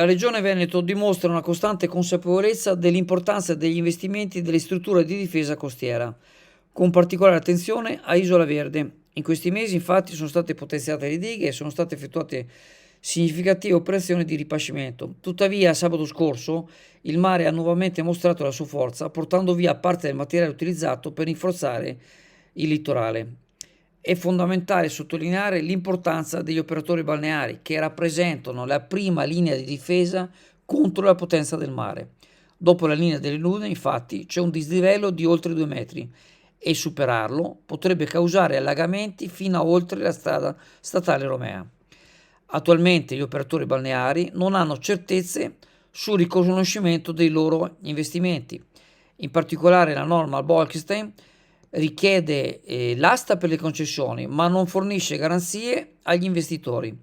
La Regione Veneto dimostra una costante consapevolezza dell'importanza degli investimenti delle strutture di difesa costiera, con particolare attenzione a Isola Verde. In questi mesi, infatti, sono state potenziate le dighe e sono state effettuate significative operazioni di ripascimento. Tuttavia, sabato scorso, il mare ha nuovamente mostrato la sua forza, portando via parte del materiale utilizzato per rinforzare il litorale. È fondamentale sottolineare l'importanza degli operatori balneari che rappresentano la prima linea di difesa contro la potenza del mare. Dopo la linea delle dune, infatti, c'è un dislivello di oltre 2 metri e superarlo potrebbe causare allagamenti fino a oltre la strada statale Romea. Attualmente gli operatori balneari non hanno certezze sul riconoscimento dei loro investimenti. In particolare la norma Bolkestein richiede l'asta per le concessioni, ma non fornisce garanzie agli investitori.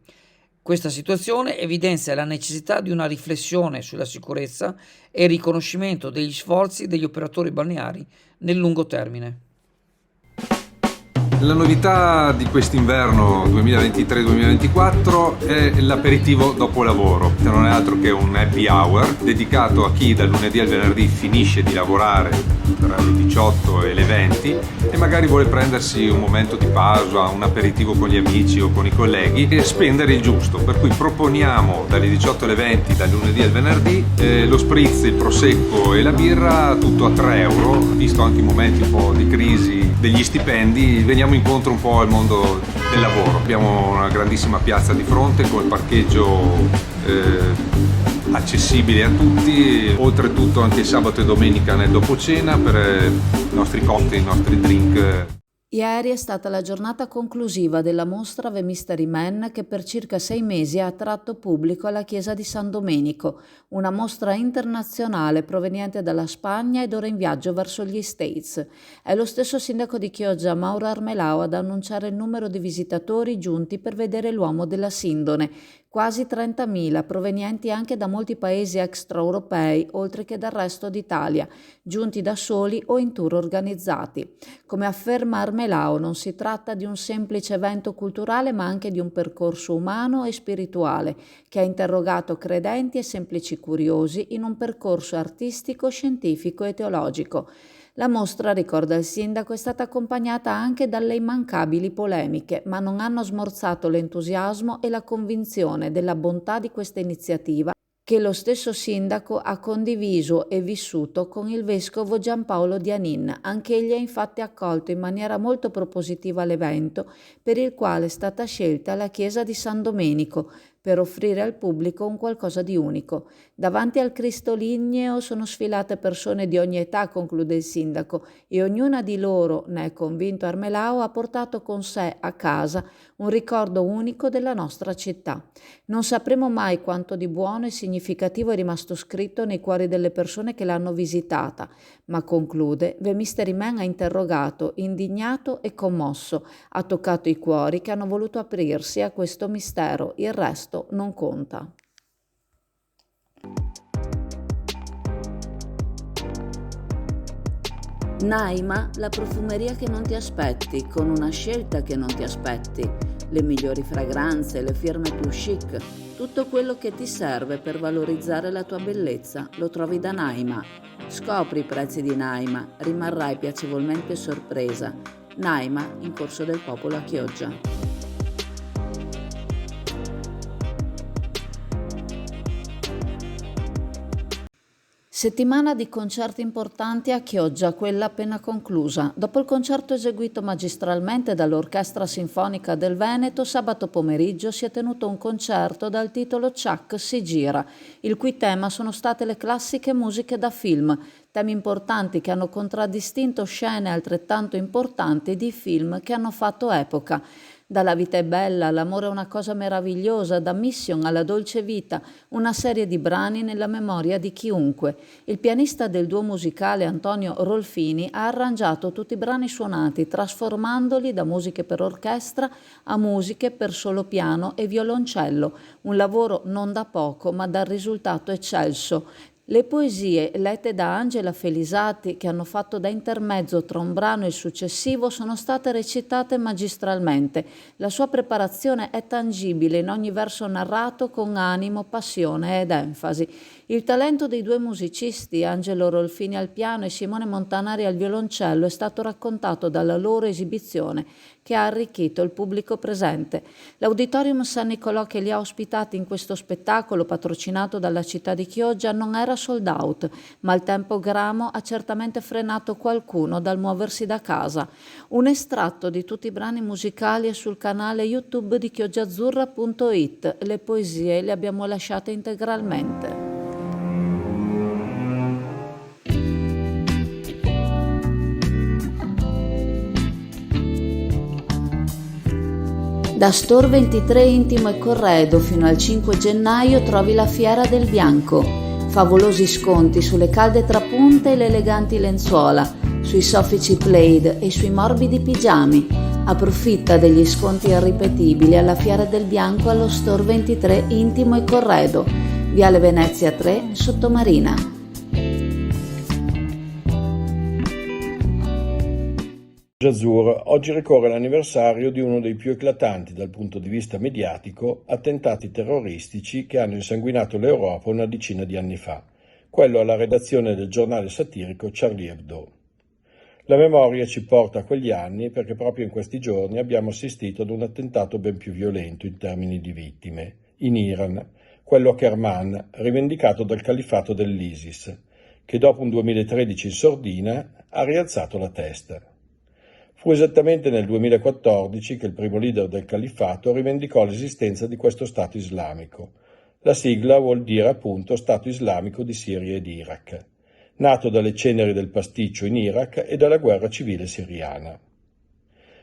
Questa situazione evidenzia la necessità di una riflessione sulla sicurezza e il riconoscimento degli sforzi degli operatori balneari nel lungo termine. La novità di quest'inverno 2023-2024 è l'aperitivo dopo lavoro, che non è altro che un happy hour dedicato a chi dal lunedì al venerdì finisce di lavorare tra le 18 e le 20 e magari vuole prendersi un momento di pausa, un aperitivo con gli amici o con i colleghi e spendere il giusto, per cui proponiamo dalle 18 alle 20 dal lunedì al venerdì lo spritz, il prosecco e la birra tutto a 3 euro, visto anche i momenti un po' di crisi degli stipendi, veniamo incontro un po' al mondo del lavoro. Abbiamo una grandissima piazza di fronte col parcheggio accessibile a tutti, oltretutto anche sabato e domenica nel dopocena per i nostri cocktail, i nostri drink. Ieri è stata la giornata conclusiva della mostra The Mystery Man che per circa 6 mesi ha attratto pubblico alla chiesa di San Domenico, una mostra internazionale proveniente dalla Spagna ed ora in viaggio verso gli States. È lo stesso sindaco di Chioggia, Mauro Armelao, ad annunciare il numero di visitatori giunti per vedere l'uomo della Sindone, quasi 30.000, provenienti anche da molti paesi extraeuropei, oltre che dal resto d'Italia, giunti da soli o in tour organizzati. Come afferma Armelao, non si tratta di un semplice evento culturale, ma anche di un percorso umano e spirituale, che ha interrogato credenti e semplici curiosi in un percorso artistico, scientifico e teologico. La mostra, ricorda il sindaco, è stata accompagnata anche dalle immancabili polemiche, ma non hanno smorzato l'entusiasmo e la convinzione della bontà di questa iniziativa che lo stesso sindaco ha condiviso e vissuto con il vescovo Giampaolo Dianin. Anch'egli ha infatti accolto in maniera molto propositiva l'evento, per il quale è stata scelta la chiesa di San Domenico, per offrire al pubblico un qualcosa di unico. Davanti al Cristo ligneo sono sfilate persone di ogni età, conclude il sindaco, e ognuna di loro, ne è convinto Armelao, ha portato con sé a casa un ricordo unico della nostra città. Non sapremo mai quanto di buono e significativo è rimasto scritto nei cuori delle persone che l'hanno visitata, ma conclude, The Mystery Man ha interrogato, indignato e commosso, ha toccato i cuori che hanno voluto aprirsi a questo mistero, il resto non conta. Naima, la profumeria che non ti aspetti, con una scelta che non ti aspetti, le migliori fragranze, le firme più chic, tutto quello che ti serve per valorizzare la tua bellezza lo trovi da Naima. Scopri i prezzi di Naima, rimarrai piacevolmente sorpresa. Naima, in Corso del Popolo a Chioggia. Settimana di concerti importanti a Chioggia, quella appena conclusa. Dopo il concerto eseguito magistralmente dall'Orchestra Sinfonica del Veneto, sabato pomeriggio si è tenuto un concerto dal titolo Chuck si gira, il cui tema sono state le classiche musiche da film, temi importanti che hanno contraddistinto scene altrettanto importanti di film che hanno fatto epoca. Dalla vita è bella, l'amore è una cosa meravigliosa, da Mission alla dolce vita, una serie di brani nella memoria di chiunque. Il pianista del duo musicale Antonio Rolfini ha arrangiato tutti i brani suonati, trasformandoli da musiche per orchestra a musiche per solo piano e violoncello, un lavoro non da poco ma dal risultato eccelso. Le poesie lette da Angela Felisati, che hanno fatto da intermezzo tra un brano e il successivo, sono state recitate magistralmente. La sua preparazione è tangibile in ogni verso narrato con animo, passione ed enfasi. Il talento dei due musicisti, Angelo Rolfini al piano e Simone Montanari al violoncello, è stato raccontato dalla loro esibizione, che ha arricchito il pubblico presente. L'Auditorium San Nicolò, che li ha ospitati in questo spettacolo patrocinato dalla città di Chioggia, non era sold out, ma il tempo gramo ha certamente frenato qualcuno dal muoversi da casa. Un estratto di tutti i brani musicali è sul canale YouTube di chioggiaazzurra.it. Le poesie le abbiamo lasciate integralmente. Da Store 23 Intimo e Corredo fino al 5 gennaio trovi la Fiera del Bianco. Favolosi sconti sulle calde trapunte e le eleganti lenzuola, sui soffici plaid e sui morbidi pigiami. Approfitta degli sconti irripetibili alla Fiera del Bianco allo Store 23 Intimo e Corredo, Viale Venezia 3, Sottomarina. Azzurra oggi ricorre l'anniversario di uno dei più eclatanti dal punto di vista mediatico attentati terroristici che hanno insanguinato l'Europa una decina di anni fa, quello alla redazione del giornale satirico Charlie Hebdo. La memoria ci porta a quegli anni perché proprio in questi giorni abbiamo assistito ad un attentato ben più violento in termini di vittime, in Iran, quello a Kerman, rivendicato dal califfato dell'ISIS, che dopo un 2013 in sordina ha rialzato la testa. Fu esattamente nel 2014 che il primo leader del califfato rivendicò l'esistenza di questo Stato islamico. La sigla vuol dire appunto Stato islamico di Siria ed Iraq, nato dalle ceneri del pasticcio in Iraq e dalla guerra civile siriana.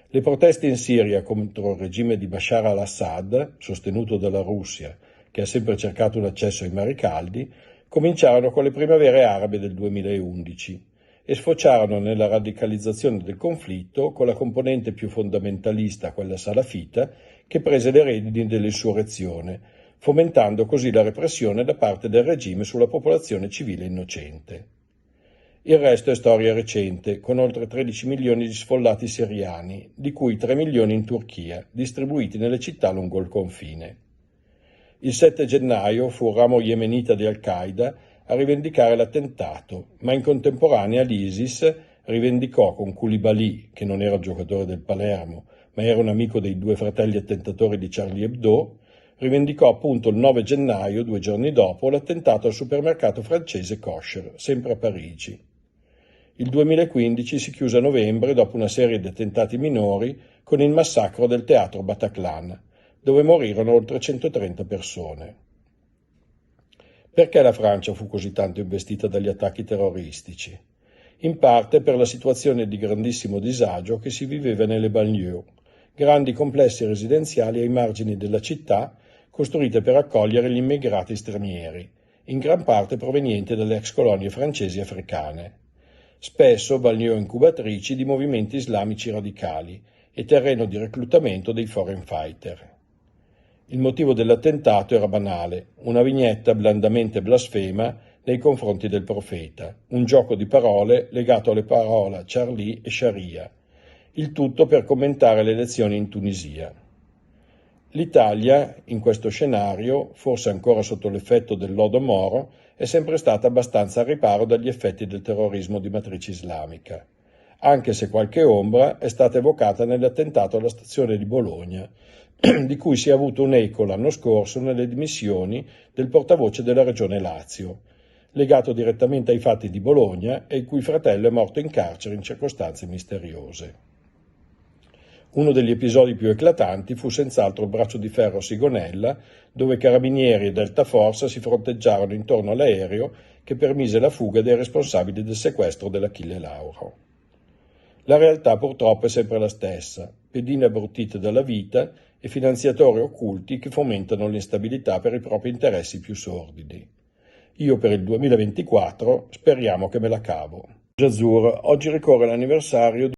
Le proteste in Siria contro il regime di Bashar al-Assad, sostenuto dalla Russia, che ha sempre cercato un accesso ai mari caldi, cominciarono con le primavere arabe del 2011 e sfociarono nella radicalizzazione del conflitto con la componente più fondamentalista, quella salafita, che prese le redini dell'insurrezione, fomentando così la repressione da parte del regime sulla popolazione civile innocente. Il resto è storia recente, con oltre 13 milioni di sfollati siriani, di cui 3 milioni in Turchia, distribuiti nelle città lungo il confine. Il 7 gennaio fu un ramo yemenita di Al-Qaeda a rivendicare l'attentato, ma in contemporanea l'ISIS rivendicò con Koulibaly, che non era giocatore del Palermo, ma era un amico dei due fratelli attentatori di Charlie Hebdo, rivendicò appunto il 9 gennaio, 2 giorni dopo, l'attentato al supermercato francese Kosher, sempre a Parigi. Il 2015 si chiuse a novembre, dopo una serie di attentati minori, con il massacro del teatro Bataclan, dove morirono oltre 130 persone. Perché la Francia fu così tanto investita dagli attacchi terroristici? In parte per la situazione di grandissimo disagio che si viveva nelle banlieue, grandi complessi residenziali ai margini della città costruite per accogliere gli immigrati stranieri, in gran parte provenienti dalle ex colonie francesi e africane. Spesso banlieue incubatrici di movimenti islamici radicali e terreno di reclutamento dei foreign fighter. Il motivo dell'attentato era banale, una vignetta blandamente blasfema nei confronti del profeta, un gioco di parole legato alle parole Charlie e Sharia, il tutto per commentare le elezioni in Tunisia. L'Italia, in questo scenario, forse ancora sotto l'effetto del lodo Moro, è sempre stata abbastanza al riparo dagli effetti del terrorismo di matrice islamica, anche se qualche ombra è stata evocata nell'attentato alla stazione di Bologna, di cui si è avuto un eco l'anno scorso nelle dimissioni del portavoce della regione Lazio, legato direttamente ai fatti di Bologna e il cui fratello è morto in carcere in circostanze misteriose. Uno degli episodi più eclatanti fu senz'altro il braccio di ferro a Sigonella, dove carabinieri e Delta Force si fronteggiarono intorno all'aereo che permise la fuga dei responsabili del sequestro dell'Achille Lauro. La realtà purtroppo è sempre la stessa, pedine abbruttite dalla vita e finanziatori occulti che fomentano l'instabilità per i propri interessi più sordidi. Io per il 2024 speriamo che me la cavo. Azzurra oggi ricorre l'anniversario.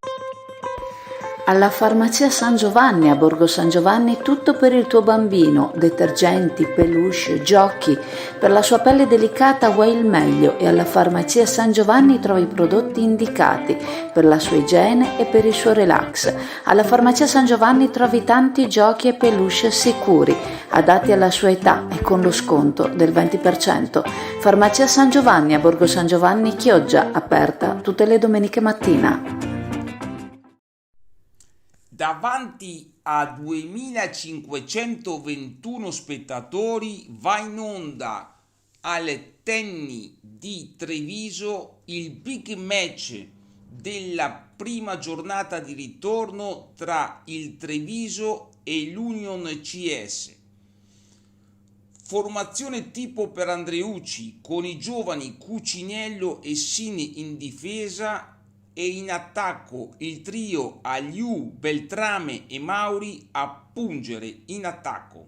Alla farmacia San Giovanni a Borgo San Giovanni tutto per il tuo bambino, detergenti, peluche, giochi. Per la sua pelle delicata vuoi il meglio e alla farmacia San Giovanni trovi i prodotti indicati per la sua igiene e per il suo relax. Alla farmacia San Giovanni trovi tanti giochi e peluche sicuri, adatti alla sua età e con lo sconto del 20%. Farmacia San Giovanni a Borgo San Giovanni Chioggia, aperta tutte le domeniche mattina. Davanti a 2521 spettatori va in onda al Tennis di Treviso il big match della prima giornata di ritorno tra il Treviso e l'Union CS. Formazione tipo per Andreucci con i giovani Cucinello e Sini in difesa e in attacco il trio Aliu, Beltrame e Mauri a pungere in attacco.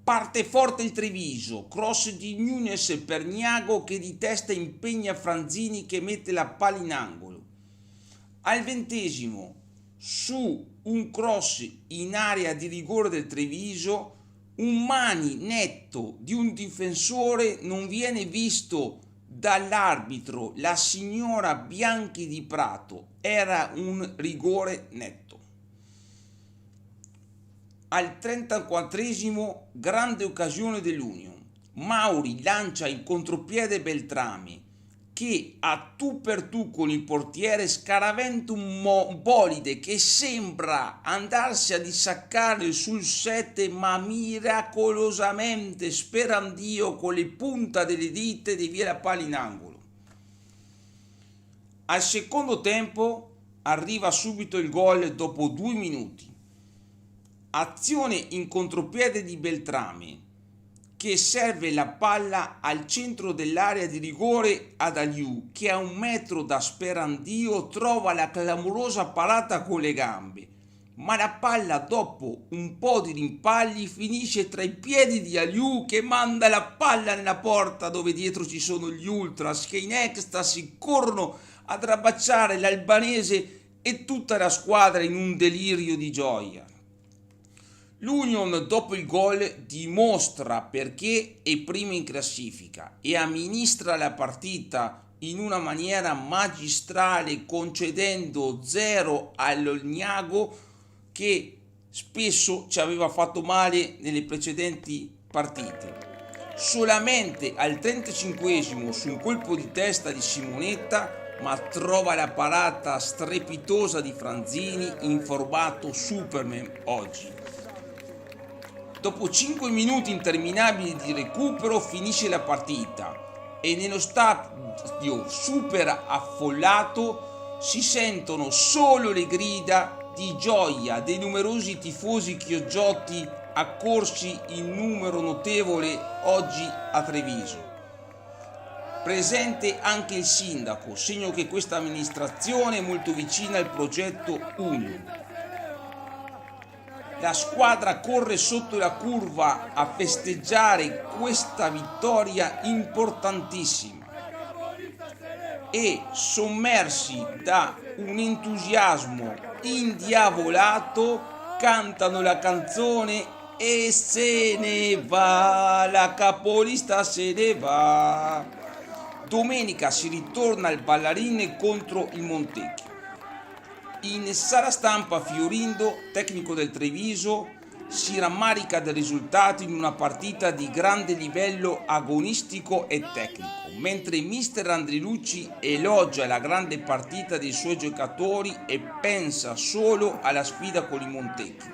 Parte forte il Treviso, cross di Nunes per Niago che di testa impegna Franzini che mette la palla in angolo. Al 20° su un cross in area di rigore del Treviso, un mani netto di un difensore non viene visto dall'arbitro, la signora Bianchi di Prato, era un rigore netto. Al 34° grande occasione dell'Union, Mauri lancia in contropiede Beltrame che a tu per tu con il portiere scaraventa un bolide che sembra andarsi a dissaccare sul 7, ma miracolosamente, sperandio, con le punte delle dita devia la palla in angolo. Al secondo tempo arriva subito il gol dopo 2 minuti. Azione in contropiede di Beltrame che serve la palla al centro dell'area di rigore ad Aliu che a 1 metro da sperandio trova la clamorosa parata con le gambe, ma la palla dopo un po' di rimpalli finisce tra i piedi di Aliu che manda la palla nella porta dove dietro ci sono gli ultras che in ecstasy corrono a trabacciare l'albanese e tutta la squadra in un delirio di gioia. L'Union dopo il gol dimostra perché è prima in classifica e amministra la partita in una maniera magistrale concedendo 0 all'Olniago che spesso ci aveva fatto male nelle precedenti partite. Solamente al 35° su un colpo di testa di Simonetta, ma trova la parata strepitosa di Franzini in formato Superman oggi. Dopo 5 minuti interminabili di recupero finisce la partita e nello stadio super affollato si sentono solo le grida di gioia dei numerosi tifosi chioggiotti accorsi in numero notevole oggi a Treviso. Presente anche il sindaco, segno che questa amministrazione è molto vicina al progetto Union. La squadra corre sotto la curva a festeggiare questa vittoria importantissima e sommersi da un entusiasmo indiavolato cantano la canzone e se ne va, la capolista se ne va. Domenica si ritorna al Ballarine contro il Montecchio. In sala stampa Fiorindo, tecnico del Treviso, si rammarica del risultato in una partita di grande livello agonistico e tecnico, mentre mister Andrilucci elogia la grande partita dei suoi giocatori e pensa solo alla sfida con i Montecchi.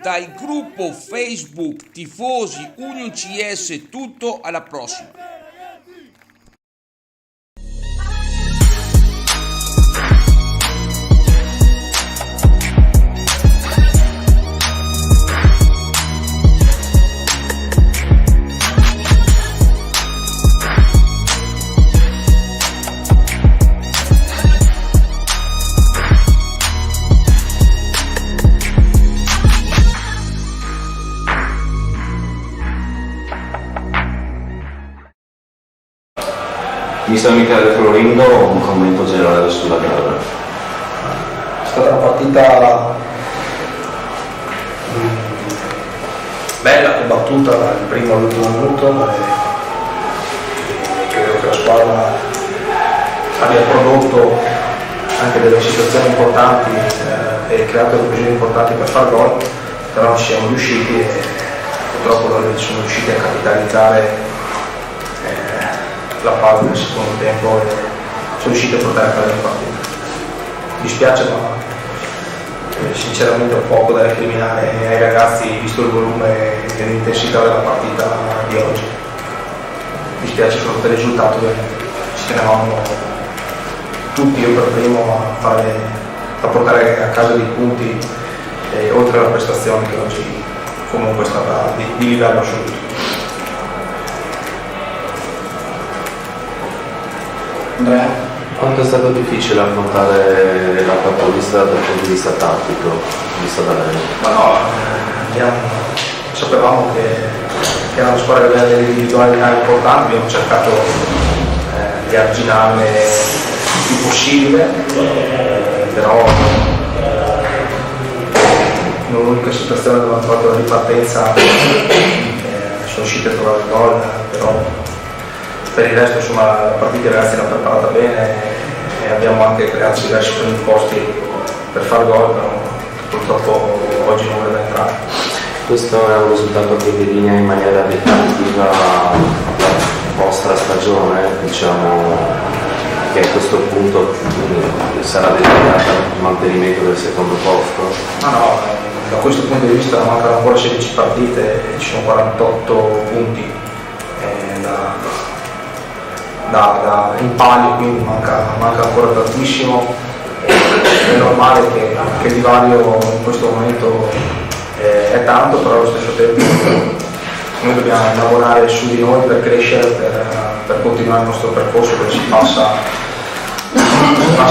Dal gruppo Facebook Tifosi Union CS è tutto, alla prossima. Mister Michele Florindo, un commento generale sulla gara. stata una partita bella, combattuta dal primo all'ultimo minuto, credo che la squadra abbia prodotto anche delle situazioni importanti e creato delle occasioni importanti per far gol, però non ci siamo riusciti e purtroppo non sono riusciti a capitalizzare la palla nel secondo tempo e sono riusciti a portare a casa la partita. Mi dispiace, ma sinceramente ho poco da recriminare ai ragazzi visto il volume e l'intensità della partita di oggi. Mi dispiace solo per il risultato, ci tenevamo tutti, io per primo, a portare a casa dei punti oltre alla prestazione che oggi comunque è stata di livello assoluto. Andrea? Quanto è stato difficile affrontare la capolista dal punto di vista tattico, vista da lei? Ma no, sapevamo che era una squadra che aveva delle individualità importanti, abbiamo cercato di arginarle il più possibile, però in un'unica situazione dove hanno trovato la ripartenza sono riusciti a trovare il gol, però per il resto insomma la partita i ragazzi l'hanno preparata bene e abbiamo anche creato diversi presupposti per far gol, però purtroppo oggi non voleva entrare. Questo è un risultato che delinea in maniera definitiva la vostra stagione, diciamo che a questo punto sarà destinata al mantenimento del secondo posto? Ma no, da questo punto di vista mancano ancora 16 partite e ci sono 48 punti da impalli, quindi manca ancora tantissimo. È normale che il divario in questo momento è tanto, però allo stesso tempo noi dobbiamo lavorare su di noi per crescere, per continuare il nostro percorso, perché si passa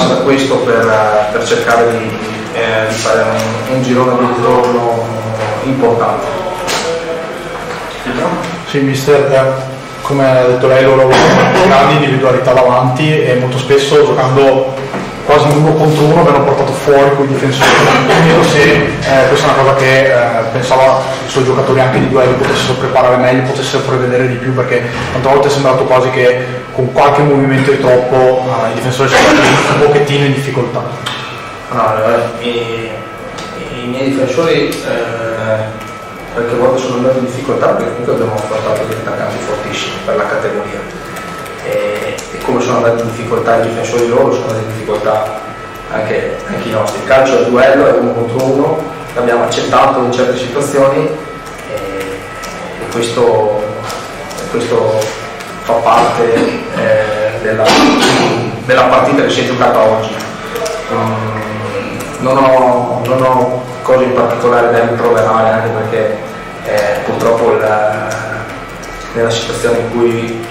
da questo per cercare di fare un girone di ritorno importante. Sì, mister, come ha detto lei, loro hanno grandi individualità davanti e molto spesso giocando quasi uno contro uno abbiamo portato fuori quei difensori. Quindi se questa è una cosa che pensava i suoi giocatori anche di duello potessero preparare meglio, potessero prevedere di più, perché tante volte è sembrato quasi che con qualche movimento di troppo i difensori sono stati un pochettino in difficoltà. No, i miei difensori qualche volta sono andati in difficoltà perché comunque abbiamo affrontato degli attaccanti fortissimi per la categoria e come sono andati in difficoltà i difensori loro sono andati in difficoltà anche i nostri. Il calcio è duello, è uno contro uno, l'abbiamo accettato in certe situazioni e questo fa parte della partita che si è giocata oggi. Non ho cose in particolare da rimproverare, anche perché purtroppo nella situazione in cui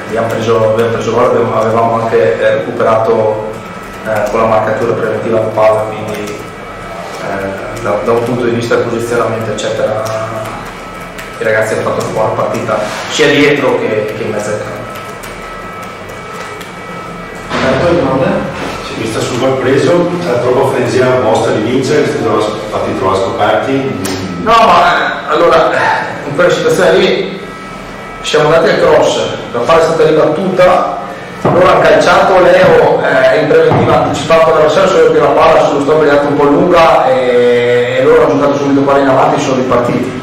abbiamo preso gol avevamo anche recuperato con la marcatura preventiva la palla, quindi da un punto di vista del posizionamento eccetera i ragazzi hanno fatto una buona partita sia dietro che in mezzo al campo. Vista sul gol preso, c'era troppa frensia vostra di vincere, siete fatti trovare scoperti? No, ma allora in quella situazione lì siamo andati al cross, la palla è stata ribattuta, loro hanno calciato, Leo in preventiva ha anticipato l'avversario, solo che la palla sullo stop è andata un po' lunga e loro hanno giocato subito palla in avanti e sono ripartiti.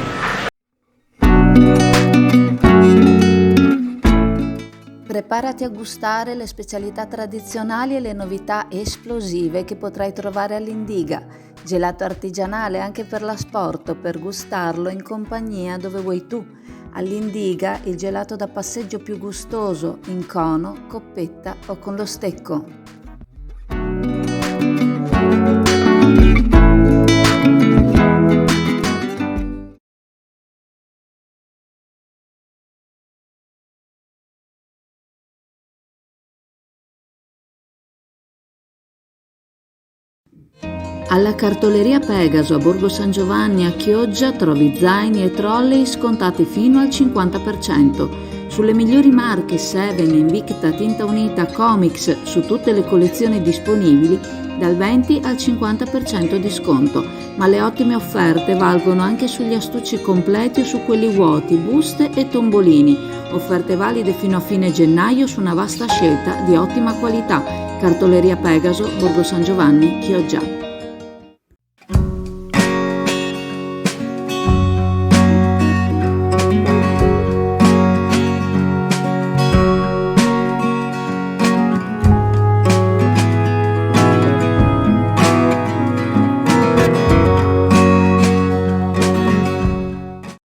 Preparati a gustare le specialità tradizionali e le novità esplosive che potrai trovare all'Indiga. Gelato artigianale anche per l'asporto, per gustarlo in compagnia dove vuoi tu. All'Indiga il gelato da passeggio più gustoso, in cono, coppetta o con lo stecco. Alla cartoleria Pegaso a Borgo San Giovanni a Chioggia trovi zaini e trolley scontati fino al 50%. Sulle migliori marche Seven, Invicta, Tinta Unita, Comics, su tutte le collezioni disponibili, dal 20 al 50% di sconto, ma le ottime offerte valgono anche sugli astucci completi o su quelli vuoti, buste e tombolini. Offerte valide fino a fine gennaio su una vasta scelta di ottima qualità. Cartoleria Pegaso, Borgo San Giovanni, Chioggia.